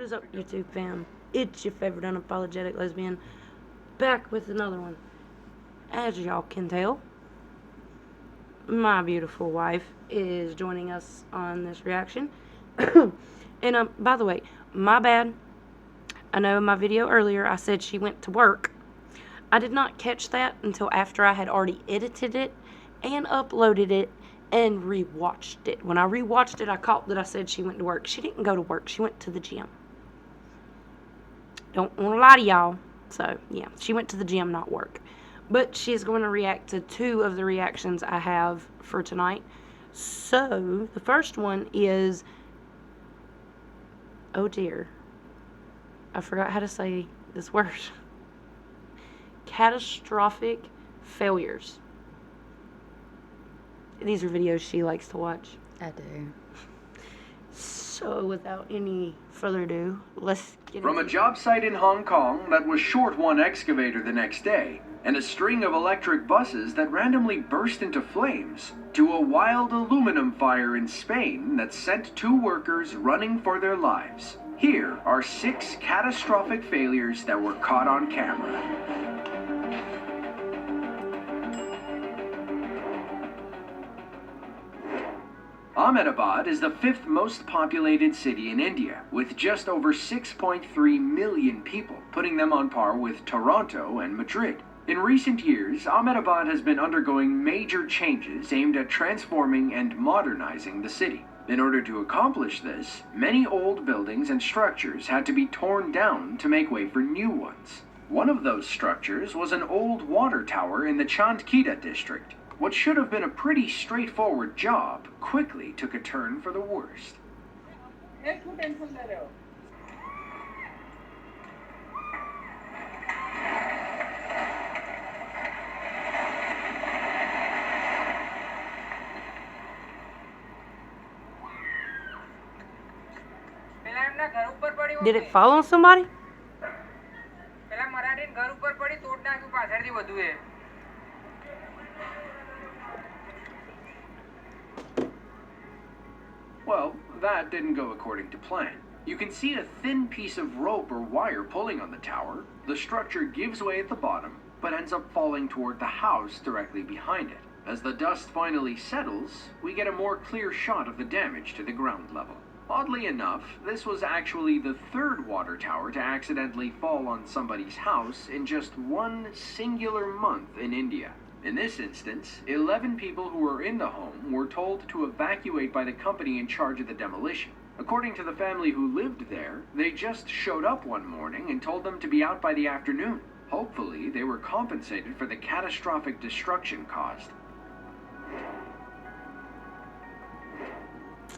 is up, YouTube fam? It's your favorite unapologetic lesbian, back with another one. As y'all can tell, my beautiful wife is joining us on this reaction. And by the way, my bad. I know in my video earlier I said she went to work. I did not catch that until after I had already edited it and uploaded it and rewatched it. When I rewatched it, I caught that I said she went to work. She didn't go to work. She went to the gym. Don't want to lie to y'all. So, yeah, she went to the gym, not work. But she's going to react to 2 of the reactions I have for tonight. So, the first one is... Oh, dear. I forgot how to say this word. Catastrophic failures. These are videos she likes to watch. I do. So, without any further ado, let's get From a job site in Hong Kong that was short one excavator the next day, and a string of electric buses that randomly burst into flames, to a wild aluminum fire in Spain that sent 2 workers running for their lives. Here are 6 catastrophic failures that were caught on camera. Ahmedabad is the 5th most populated city in India, with just over 6.3 million people, putting them on par with Toronto and Madrid. In recent years, Ahmedabad has been undergoing major changes aimed at transforming and modernizing the city. In order to accomplish this, many old buildings and structures had to be torn down to make way for new ones. One of those structures was an old water tower in the Chandkita district. What should have been a pretty straightforward job quickly took a turn for the worst. Did it fall on somebody? Well, that didn't go according to plan. You can see a thin piece of rope or wire pulling on the tower. The structure gives way at the bottom, but ends up falling toward the house directly behind it. As the dust finally settles, we get a more clear shot of the damage to the ground level. Oddly enough, this was actually the 3rd water tower to accidentally fall on somebody's house in just one singular month in India. In this instance, 11 people who were in the home were told to evacuate by the company in charge of the demolition. According to the family who lived there, they just showed up one morning and told them to be out by the afternoon. Hopefully, they were compensated for the catastrophic destruction caused.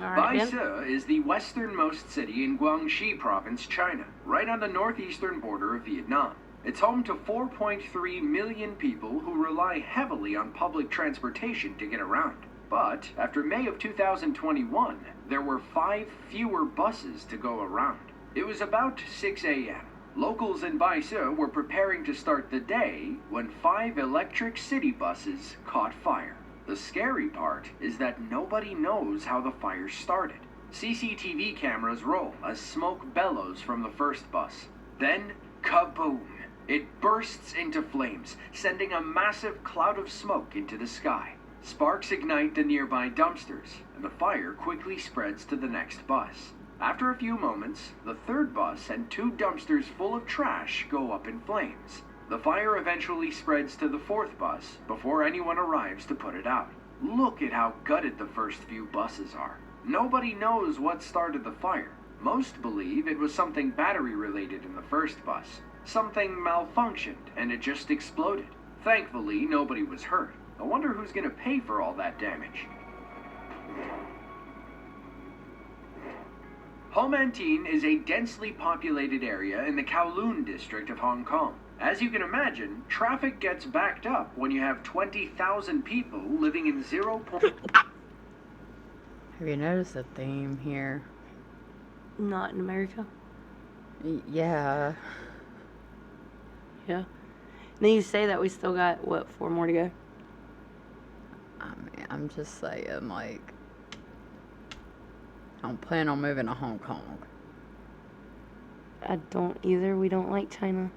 Baise is the westernmost city in Guangxi province, China, right on the northeastern border of Vietnam. It's home to 4.3 million people who rely heavily on public transportation to get around. But after May of 2021, there were 5 fewer buses to go around. It was about 6 a.m. Locals in Baise were preparing to start the day when 5 electric city buses caught fire. The scary part is that nobody knows how the fire started. CCTV cameras roll as smoke bellows from the first bus. Then, kaboom! It bursts into flames, sending a massive cloud of smoke into the sky. Sparks ignite the nearby dumpsters, and the fire quickly spreads to the next bus. After a few moments, the 3rd bus and 2 dumpsters full of trash go up in flames. The fire eventually spreads to the 4th bus before anyone arrives to put it out. Look at how gutted the first few buses are. Nobody knows what started the fire. Most believe it was something battery related in the 1st bus. Something malfunctioned and it just exploded. Thankfully, nobody was hurt. I wonder who's going to pay for all that damage. Ho Man Tin is a densely populated area in the Kowloon district of Hong Kong. As you can imagine, traffic gets backed up when you have 20,000 people living in 0. Have you noticed a theme here? Not in America. Yeah. Yeah. Then you say that we still got, what, 4 more to go? I mean, I'm just saying, like, I don't plan on moving to Hong Kong. I don't either. We don't like China.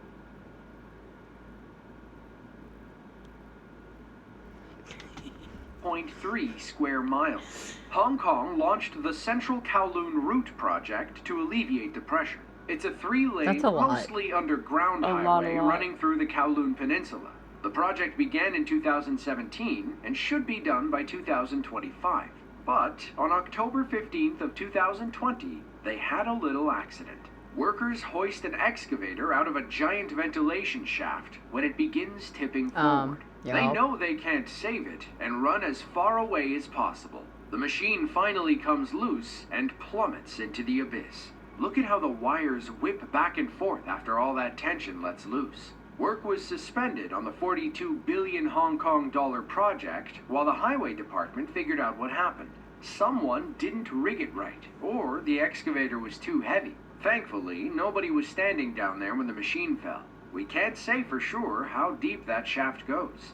0.3 square miles. Hong Kong launched the Central Kowloon Route project to alleviate the pressure. It's a 3-lane, That's a lot. mostly underground A highway lot. running through the Kowloon Peninsula. The project began in 2017 and should be done by 2025. But on October 15th of 2020, they had a little accident. Workers hoist an excavator out of a giant ventilation shaft when it begins tipping forward. They Yup. know they can't save it and run as far away as possible. The machine finally comes loose and plummets into the abyss. Look at how the wires whip back and forth after all that tension lets loose. Work was suspended on the 42 billion Hong Kong dollar project while the highway department figured out what happened. Someone didn't rig it right, or the excavator was too heavy. Thankfully, nobody was standing down there when the machine fell. We can't say for sure how deep that shaft goes.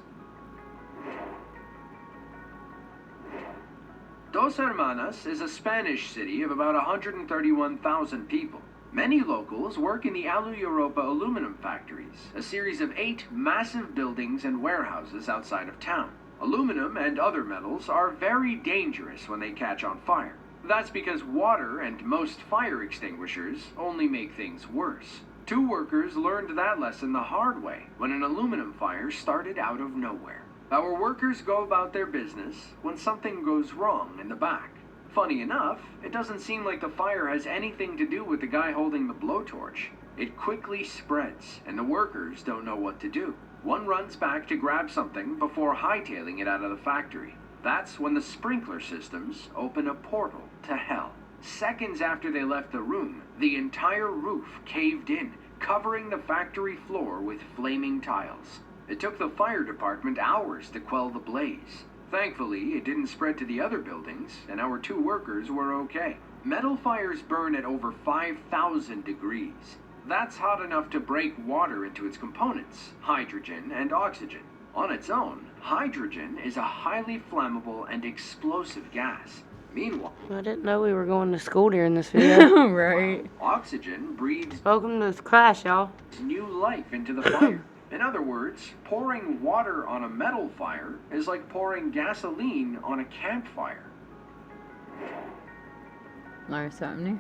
Dos Hermanas is a Spanish city of about 131,000 people. Many locals work in the Alu Europa aluminum factories, a series of 8 massive buildings and warehouses outside of town. Aluminum and other metals are very dangerous when they catch on fire. That's because water and most fire extinguishers only make things worse. 2 workers learned that lesson the hard way when an aluminum fire started out of nowhere. Our workers go about their business when something goes wrong in the back. Funny enough, it doesn't seem like the fire has anything to do with the guy holding the blowtorch. It quickly spreads, and the workers don't know what to do. One runs back to grab something before hightailing it out of the factory. That's when the sprinkler systems open a portal to hell. Seconds after they left the room, the entire roof caved in, covering the factory floor with flaming tiles. It took the fire department hours to quell the blaze. Thankfully, it didn't spread to the other buildings, and our 2 workers were okay. Metal fires burn at over 5,000 degrees. That's hot enough to break water into its components, hydrogen and oxygen. On its own, hydrogen is a highly flammable and explosive gas. Meanwhile, I didn't know we were going to school during this video. Right. oxygen breathes Welcome to this class, y'all. new life into the fire. In other words, pouring water on a metal fire is like pouring gasoline on a campfire. Learn something new.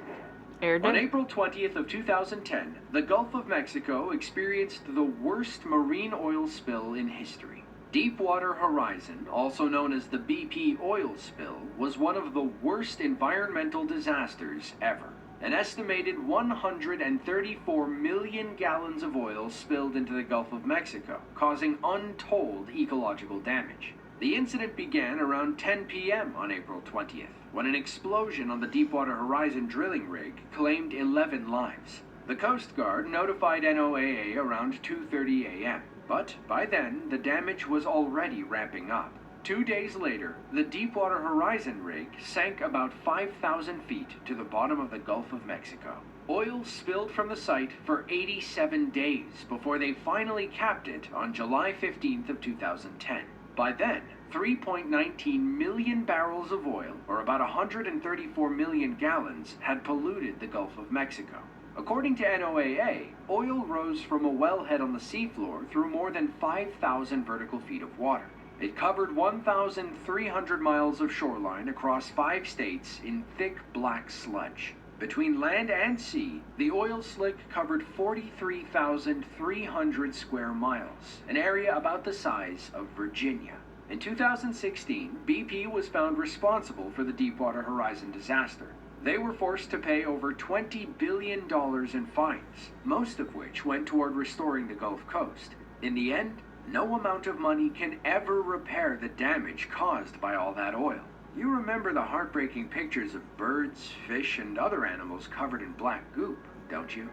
On April 20th of 2010, the Gulf of Mexico experienced the worst marine oil spill in history. Deepwater Horizon, also known as the BP oil spill, was one of the worst environmental disasters ever. An estimated 134 million gallons of oil spilled into the Gulf of Mexico, causing untold ecological damage. The incident began around 10 p.m. on April 20th, when an explosion on the Deepwater Horizon drilling rig claimed 11 lives. The Coast Guard notified NOAA around 2:30 a.m., but by then the damage was already ramping up. 2 days later, the Deepwater Horizon rig sank about 5,000 feet to the bottom of the Gulf of Mexico. Oil spilled from the site for 87 days before they finally capped it on July 15th of 2010. By then, 3.19 million barrels of oil, or about 134 million gallons, had polluted the Gulf of Mexico. According to NOAA, oil rose from a wellhead on the seafloor through more than 5,000 vertical feet of water. It covered 1,300 miles of shoreline across 5 states in thick black sludge. Between land and sea, the oil slick covered 43,300 square miles, an area about the size of Virginia. In 2016, BP was found responsible for the Deepwater Horizon disaster. They were forced to pay over $20 billion in fines, most of which went toward restoring the Gulf Coast. In the end, no amount of money can ever repair the damage caused by all that oil. You remember the heartbreaking pictures of birds, fish, and other animals covered in black goop, don't you?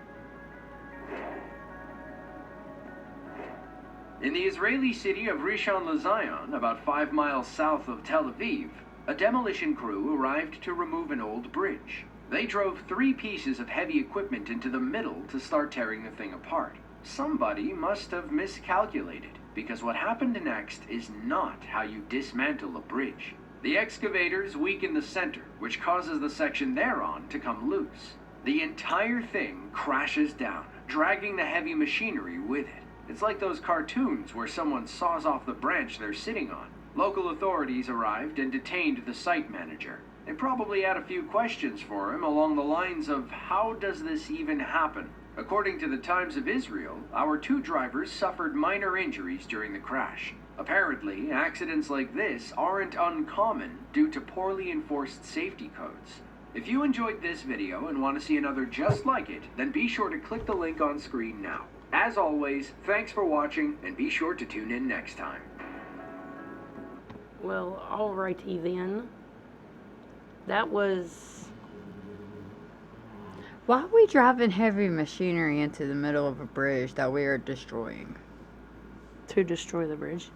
In the Israeli city of Rishon LeZion, about 5 miles south of Tel Aviv, a demolition crew arrived to remove an old bridge. They drove 3 pieces of heavy equipment into the middle to start tearing the thing apart. Somebody must have miscalculated, because what happened next is not how you dismantle a bridge. The excavators weaken the center, which causes the section they're on to come loose. The entire thing crashes down, dragging the heavy machinery with it. It's like those cartoons where someone saws off the branch they're sitting on. Local authorities arrived and detained the site manager. They probably had a few questions for him along the lines of, how does this even happen? According to the Times of Israel, our 2 drivers suffered minor injuries during the crash. Apparently, accidents like this aren't uncommon due to poorly enforced safety codes. If you enjoyed this video and want to see another just like it, then be sure to click the link on screen now. As always, thanks for watching, and be sure to tune in next time. Well, alrighty then. That was... Why are we driving heavy machinery into the middle of a bridge that we are destroying? to destroy the bridge.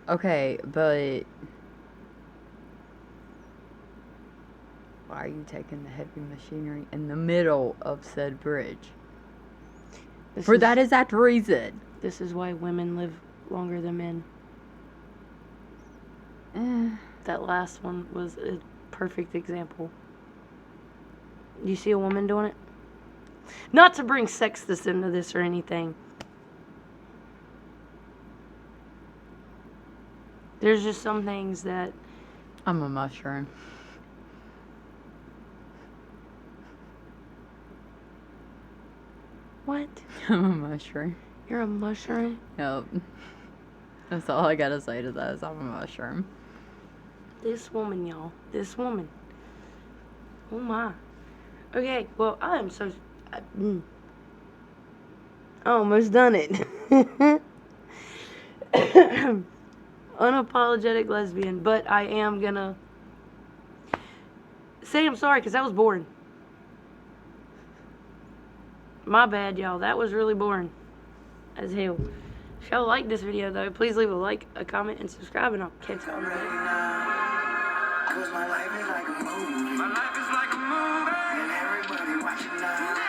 Okay, but why are you taking the heavy machinery in the middle of said bridge? For that exact reason. This is why women live longer than men. That last one was a perfect example. You see a woman doing it? Not to bring sexist into this or anything. There's just some things that... I'm a mushroom. What? I'm a mushroom. You're a mushroom? Yep. That's all I gotta say to that is I'm a mushroom. This woman, y'all. This woman. Oh my. Okay, well, I am so... I almost done it. Unapologetic lesbian, but I am gonna say I'm sorry because that was boring. My bad, y'all. That was really boring as hell. If y'all like this video, though, please leave a like, a comment, and subscribe, and I'll catch y'all in a bit. Cause my life is like a movie. My life is like a movie. And everybody watching now.